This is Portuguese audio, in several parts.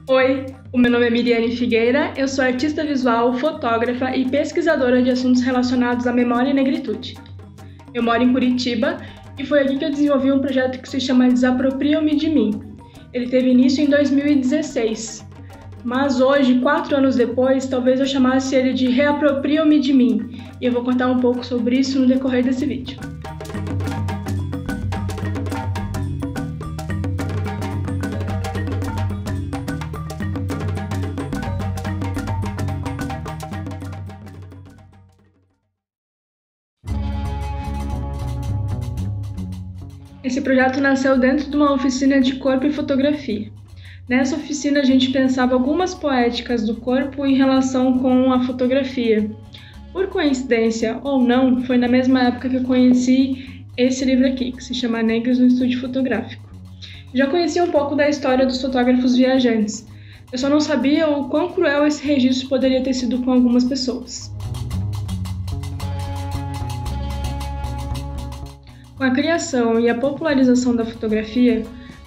Oi, o meu nome é Miriane Figueira, eu sou artista visual, fotógrafa e pesquisadora de assuntos relacionados à memória e negritude. Eu moro em Curitiba e foi aqui que eu desenvolvi um projeto que se chama Desaproprio-me de Mim. Ele teve início em 2016, mas hoje, 4 anos depois, talvez eu chamasse ele de Reaproprio-me de Mim, e eu vou contar um pouco sobre isso no decorrer desse vídeo. Esse projeto nasceu dentro de uma oficina de corpo e fotografia. Nessa oficina a gente pensava algumas poéticas do corpo em relação com a fotografia. Por coincidência ou não, foi na mesma época que eu conheci esse livro aqui, que se chama Negros no Estúdio Fotográfico. Já conhecia um pouco da história dos fotógrafos viajantes. Eu só não sabia o quão cruel esse registro poderia ter sido com algumas pessoas. Com a criação e a popularização da fotografia,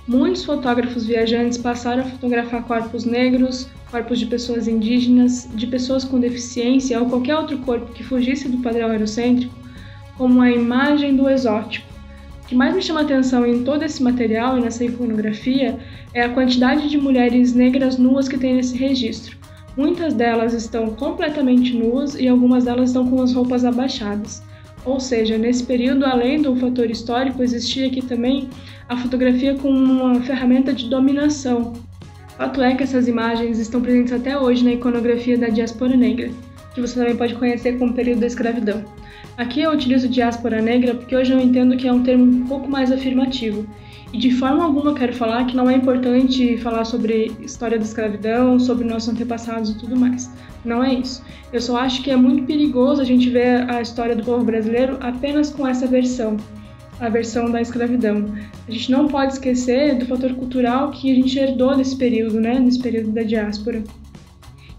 muitos fotógrafos viajantes passaram a fotografar corpos negros, corpos de pessoas indígenas, de pessoas com deficiência ou qualquer outro corpo que fugisse do padrão eurocêntrico, como a imagem do exótico. O que mais me chama a atenção em todo esse material e nessa iconografia é a quantidade de mulheres negras nuas que tem nesse registro. Muitas delas estão completamente nuas e algumas delas estão com as roupas abaixadas. Ou seja, nesse período, além do fator histórico, existia aqui também a fotografia como uma ferramenta de dominação. Fato é que essas imagens estão presentes até hoje na iconografia da diáspora negra, que você também pode conhecer como período da escravidão. Aqui eu utilizo diáspora negra porque hoje eu entendo que é um termo um pouco mais afirmativo. E de forma alguma quero falar que não é importante falar sobre história da escravidão, sobre nossos antepassados e tudo mais. Não é isso. Eu só acho que é muito perigoso a gente ver a história do povo brasileiro apenas com essa versão, a versão da escravidão. A gente não pode esquecer do fator cultural que a gente herdou nesse período, nesse período da diáspora.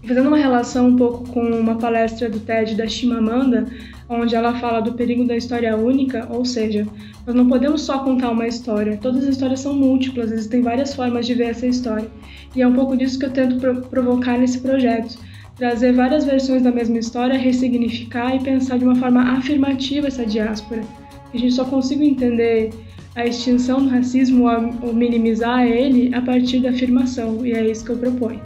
E fazendo uma relação um pouco com uma palestra do TED da Chimamanda, onde ela fala do perigo da história única, ou seja, nós não podemos só contar uma história, todas as histórias são múltiplas, existem várias formas de ver essa história. E é um pouco disso que eu tento provocar nesse projeto, trazer várias versões da mesma história, ressignificar e pensar de uma forma afirmativa essa diáspora. A gente só consiga entender a extinção do racismo ou minimizar ele a partir da afirmação, e é isso que eu proponho.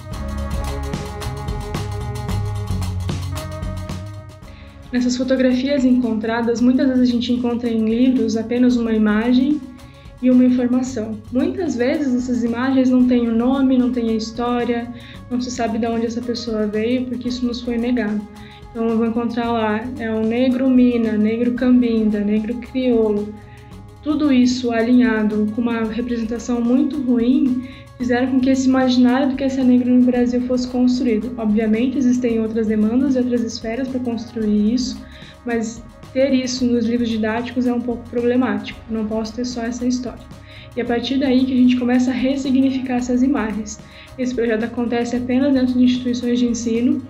Nessas fotografias encontradas, muitas vezes a gente encontra em livros apenas uma imagem e uma informação. Muitas vezes essas imagens não têm o nome, não têm a história, não se sabe de onde essa pessoa veio, porque isso nos foi negado. Então eu vou encontrar lá, um negro mina, negro cambinda, negro crioulo. Tudo isso alinhado com uma representação muito ruim, fizeram com que esse imaginário do que é ser negro no Brasil fosse construído. Obviamente existem outras demandas e outras esferas para construir isso, mas ter isso nos livros didáticos é um pouco problemático, não posso ter só essa história. E a partir daí que a gente começa a ressignificar essas imagens. Esse projeto acontece apenas dentro de instituições de ensino,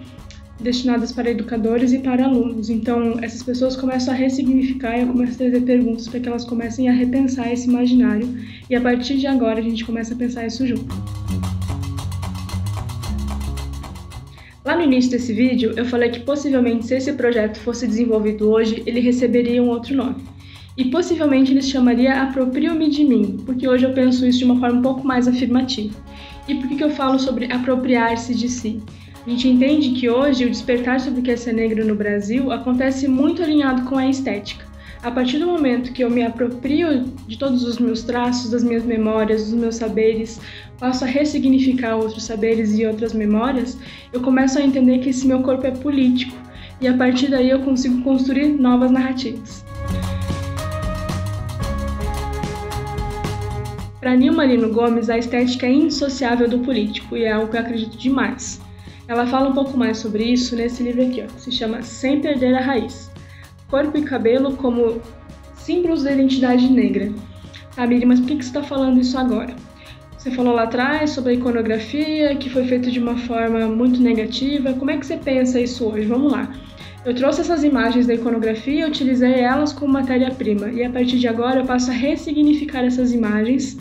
destinadas para educadores e para alunos. Então, essas pessoas começam a ressignificar e eu começo a trazer perguntas para que elas comecem a repensar esse imaginário e a partir de agora a gente começa a pensar isso junto. Lá no início desse vídeo, eu falei que possivelmente se esse projeto fosse desenvolvido hoje, ele receberia um outro nome. E possivelmente ele se chamaria Aproprio-me de Mim, porque hoje eu penso isso de uma forma um pouco mais afirmativa. E por que eu falo sobre apropriar-se de si? A gente entende que hoje o despertar sobre o que é ser negro no Brasil acontece muito alinhado com a estética. A partir do momento que eu me aproprio de todos os meus traços, das minhas memórias, dos meus saberes, passo a ressignificar outros saberes e outras memórias, eu começo a entender que esse meu corpo é político e a partir daí eu consigo construir novas narrativas. Para Nilma Lino Gomes, a estética é indissociável do político e é algo que eu acredito demais. Ela fala um pouco mais sobre isso nesse livro aqui, que se chama Sem Perder a Raiz. Corpo e cabelo como símbolos da identidade negra. Tá, Miri, mas por que você está falando isso agora? Você falou lá atrás sobre a iconografia, que foi feita de uma forma muito negativa. Como é que você pensa isso hoje? Vamos lá. Eu trouxe essas imagens da iconografia e utilizei elas como matéria-prima. E a partir de agora eu passo a ressignificar essas imagens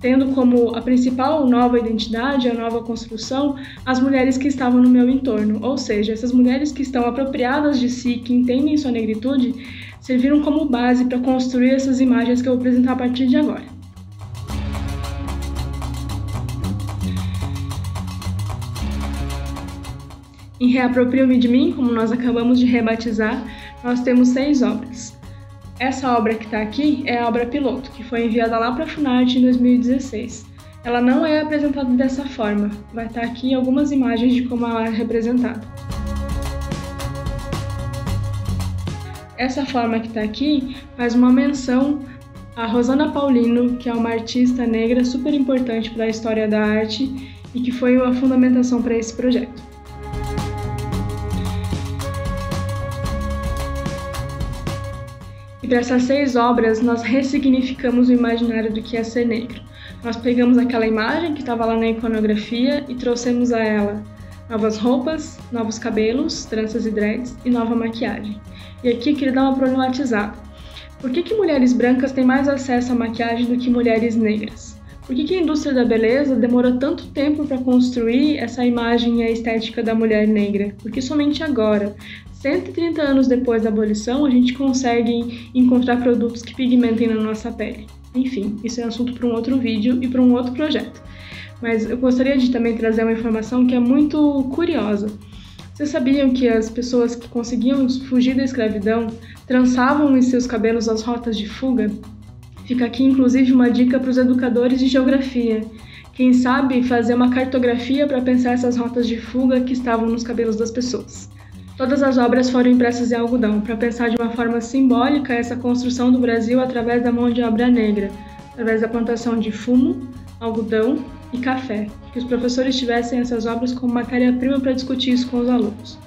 tendo como a principal nova identidade, a nova construção, as mulheres que estavam no meu entorno. Ou seja, essas mulheres que estão apropriadas de si, que entendem sua negritude, serviram como base para construir essas imagens que eu vou apresentar a partir de agora. Em Reaproprio-me de Mim, como nós acabamos de rebatizar, nós temos 6 obras. Essa obra que está aqui é a obra piloto, que foi enviada lá para a Funarte em 2016. Ela não é apresentada dessa forma, vai estar aqui algumas imagens de como ela é representada. Essa forma que está aqui faz uma menção a Rosana Paulino, que é uma artista negra super importante para a história da arte e que foi a fundamentação para esse projeto. E para essas 6 obras, nós ressignificamos o imaginário do que é ser negro. Nós pegamos aquela imagem que estava lá na iconografia e trouxemos a ela novas roupas, novos cabelos, tranças e dreads e nova maquiagem. E aqui eu queria dar uma problematizada. Por que mulheres brancas têm mais acesso à maquiagem do que mulheres negras? Por que a indústria da beleza demorou tanto tempo para construir essa imagem e a estética da mulher negra? Porque somente agora, 130 anos depois da abolição, a gente consegue encontrar produtos que pigmentem na nossa pele. Enfim, isso é assunto para um outro vídeo e para um outro projeto. Mas eu gostaria de também trazer uma informação que é muito curiosa. Vocês sabiam que as pessoas que conseguiam fugir da escravidão trançavam em seus cabelos as rotas de fuga? Fica aqui, inclusive, uma dica para os educadores de geografia. Quem sabe fazer uma cartografia para pensar essas rotas de fuga que estavam nos cabelos das pessoas. Todas as obras foram impressas em algodão, para pensar de uma forma simbólica essa construção do Brasil através da mão de obra negra, através da plantação de fumo, algodão e café, que os professores tivessem essas obras como matéria-prima para discutir isso com os alunos.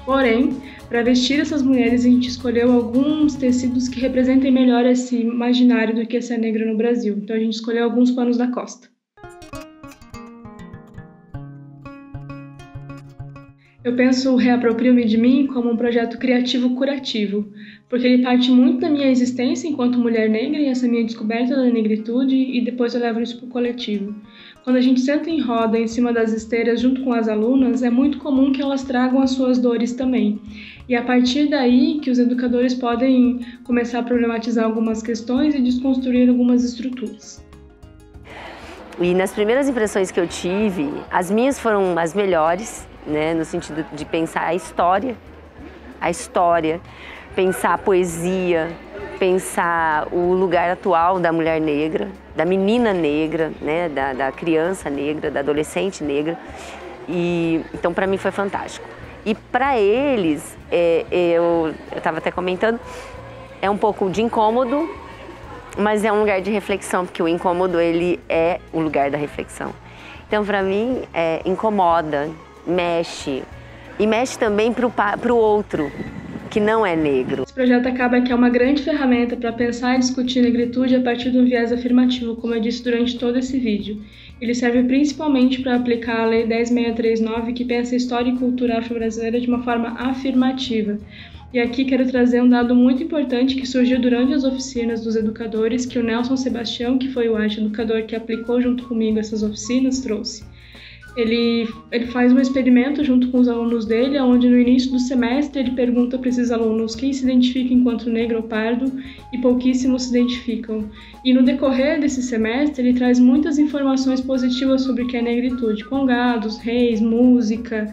Porém, para vestir essas mulheres, a gente escolheu alguns tecidos que representem melhor esse imaginário do que é ser negro no Brasil. Então a gente escolheu alguns panos da costa. Eu penso o Reaproprio-me de Mim como um projeto criativo curativo, porque ele parte muito da minha existência enquanto mulher negra e essa minha descoberta da negritude, e depois eu levo isso para o coletivo. Quando a gente senta em roda em cima das esteiras junto com as alunas, é muito comum que elas tragam as suas dores também. E a partir daí que os educadores podem começar a problematizar algumas questões e desconstruir algumas estruturas. E nas primeiras impressões que eu tive, as minhas foram as melhores, né, no sentido de pensar a história, pensar a poesia, pensar o lugar atual da mulher negra, da menina negra, né, da criança negra, da adolescente negra. E então para mim foi fantástico. E para eles, eu estava até comentando, é um pouco de incômodo, mas é um lugar de reflexão, porque o incômodo ele é o lugar da reflexão. Então para mim incomoda, mexe, e mexe também para o outro, que não é negro. Esse projeto acaba que é uma grande ferramenta para pensar e discutir negritude a partir de um viés afirmativo, como eu disse durante todo esse vídeo. Ele serve principalmente para aplicar a Lei 10.639, que pensa a história e cultura afro-brasileira de uma forma afirmativa. E aqui quero trazer um dado muito importante que surgiu durante as oficinas dos educadores, que o Nelson Sebastião, que foi o arte-educador que aplicou junto comigo essas oficinas, trouxe. Ele faz um experimento junto com os alunos dele, onde no início do semestre ele pergunta para esses alunos quem se identifica enquanto negro ou pardo, e pouquíssimos se identificam. E no decorrer desse semestre ele traz muitas informações positivas sobre o que é negritude, congados, reis, música,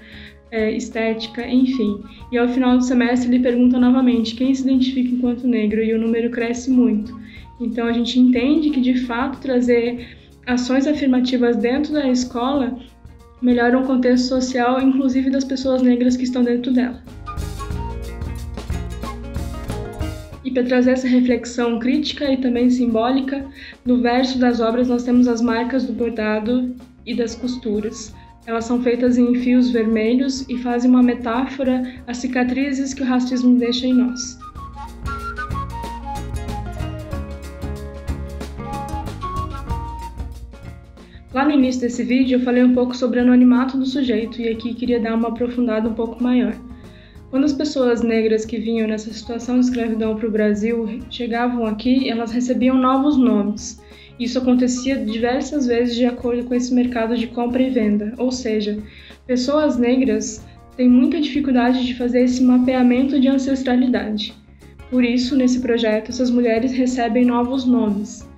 estética, enfim. E ao final do semestre ele pergunta novamente quem se identifica enquanto negro, e o número cresce muito. Então a gente entende que de fato trazer ações afirmativas dentro da escola melhora o contexto social, inclusive das pessoas negras que estão dentro dela. E para trazer essa reflexão crítica e também simbólica, no verso das obras nós temos as marcas do bordado e das costuras. Elas são feitas em fios vermelhos e fazem uma metáfora às cicatrizes que o racismo deixa em nós. Lá no início desse vídeo eu falei um pouco sobre o anonimato do sujeito, e aqui queria dar uma aprofundada um pouco maior. Quando as pessoas negras que vinham nessa situação de escravidão para o Brasil chegavam aqui, elas recebiam novos nomes. Isso acontecia diversas vezes de acordo com esse mercado de compra e venda, ou seja, pessoas negras têm muita dificuldade de fazer esse mapeamento de ancestralidade. Por isso, nesse projeto, essas mulheres recebem novos nomes.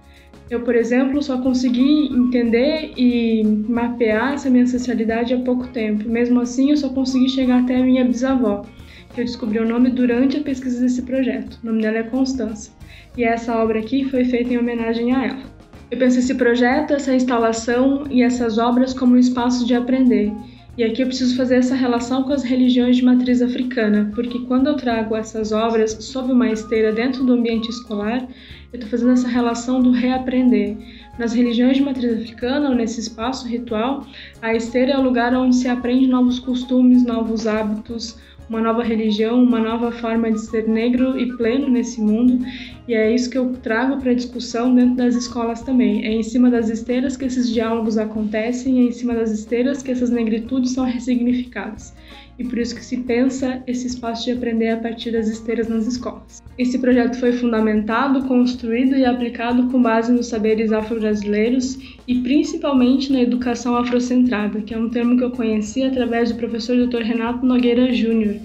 Eu, por exemplo, só consegui entender e mapear essa minha ancestralidade há pouco tempo. Mesmo assim, eu só consegui chegar até a minha bisavó, que eu descobri o nome durante a pesquisa desse projeto. O nome dela é Constança. E essa obra aqui foi feita em homenagem a ela. Eu penso esse projeto, essa instalação e essas obras como um espaço de aprender. E aqui eu preciso fazer essa relação com as religiões de matriz africana, porque quando eu trago essas obras sob uma esteira dentro do ambiente escolar, eu estou fazendo essa relação do reaprender. Nas religiões de matriz africana, ou nesse espaço ritual, a esteira é o lugar onde se aprende novos costumes, novos hábitos, uma nova religião, uma nova forma de ser negro e pleno nesse mundo, e é isso que eu trago para a discussão dentro das escolas também. É em cima das esteiras que esses diálogos acontecem, é em cima das esteiras que essas negritudes são ressignificadas. E por isso que se pensa esse espaço de aprender a partir das esteiras nas escolas. Esse projeto foi fundamentado, construído e aplicado com base nos saberes afro-brasileiros e principalmente na educação afrocentrada, que é um termo que eu conheci através do professor Dr. Renato Nogueira Júnior,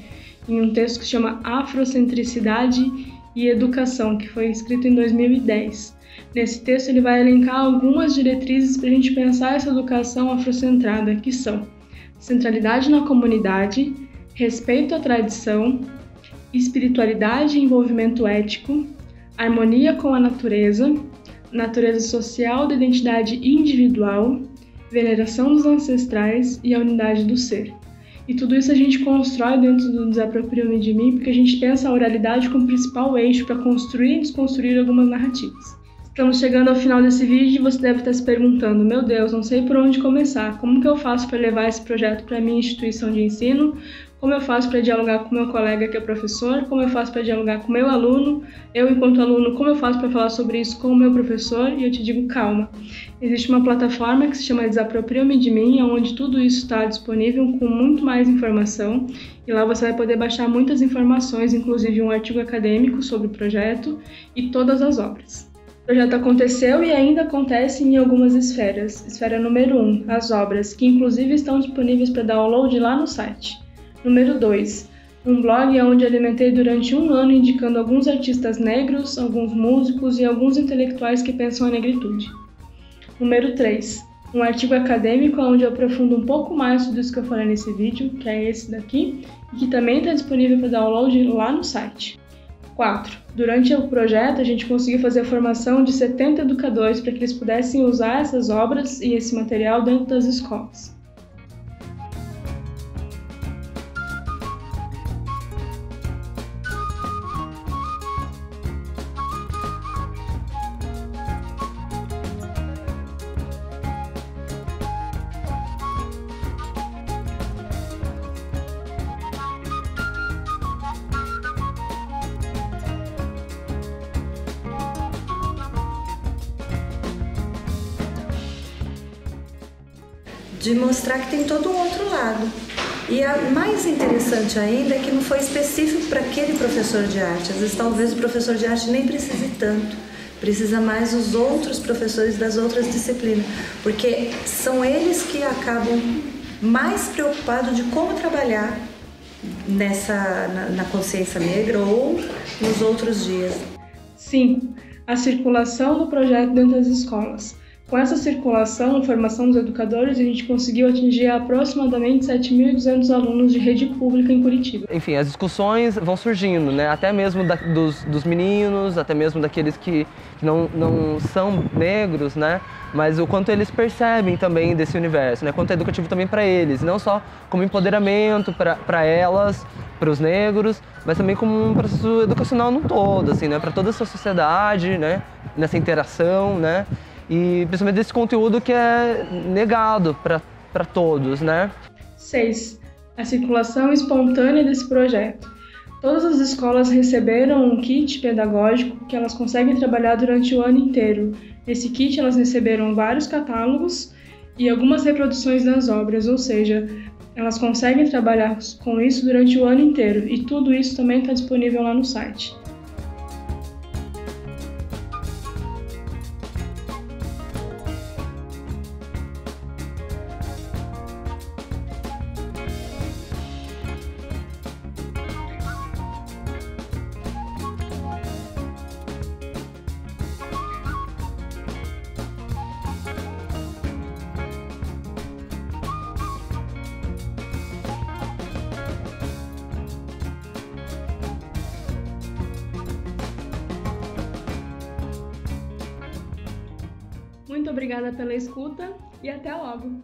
em um texto que se chama Afrocentricidade e Educação, que foi escrito em 2010. Nesse texto ele vai elencar algumas diretrizes para a gente pensar essa educação afrocentrada, que são centralidade na comunidade, respeito à tradição, espiritualidade e envolvimento ético, harmonia com a natureza, natureza social da identidade individual, veneração dos ancestrais e a unidade do ser. E tudo isso a gente constrói dentro do Desaproprio-me de mim, porque a gente pensa a oralidade como principal eixo para construir e desconstruir algumas narrativas. Estamos chegando ao final desse vídeo e você deve estar se perguntando: meu Deus, não sei por onde começar, como que eu faço para levar esse projeto para a minha instituição de ensino? Como eu faço para dialogar com meu colega que é professor? Como eu faço para dialogar com meu aluno? Eu, enquanto aluno, como eu faço para falar sobre isso com o meu professor? E eu te digo, calma. Existe uma plataforma que se chama Desaproprio-me de mim, onde tudo isso está disponível com muito mais informação. E lá você vai poder baixar muitas informações, inclusive um artigo acadêmico sobre o projeto e todas as obras. O projeto aconteceu e ainda acontece em algumas esferas. Esfera número 1, as obras, que inclusive estão disponíveis para download lá no site. Número 2, um blog onde alimentei durante um ano indicando alguns artistas negros, alguns músicos e alguns intelectuais que pensam a negritude. Número 3, um artigo acadêmico onde eu aprofundo um pouco mais tudo isso que eu falei nesse vídeo, que é esse daqui, e que também está disponível para download lá no site. 4. Durante o projeto, a gente conseguiu fazer a formação de 70 educadores para que eles pudessem usar essas obras e esse material dentro das escolas. De mostrar que tem todo um outro lado. E a mais interessante ainda é que não foi específico para aquele professor de arte. Às vezes talvez o professor de arte nem precise tanto, precisa mais os outros professores das outras disciplinas, porque são eles que acabam mais preocupados de como trabalhar na consciência negra ou nos outros dias. 5. A circulação do projeto dentro das escolas. Com essa circulação e formação dos educadores, a gente conseguiu atingir aproximadamente 7.200 alunos de rede pública em Curitiba. Enfim, as discussões vão surgindo, né? Até mesmo dos meninos, até mesmo daqueles que não são negros, né? Mas o quanto eles percebem também desse universo, né? Quanto é educativo também para eles, não só como empoderamento para elas, para os negros, mas também como um processo educacional num todo, assim, né? Para toda essa sociedade, né? Nessa interação, né? E principalmente desse conteúdo que é negado para todos, né? 6. A circulação espontânea desse projeto. Todas as escolas receberam um kit pedagógico que elas conseguem trabalhar durante o ano inteiro. Nesse kit elas receberam vários catálogos e algumas reproduções das obras, ou seja, elas conseguem trabalhar com isso durante o ano inteiro. E tudo isso também está disponível lá no site. Muito obrigada pela escuta e até logo!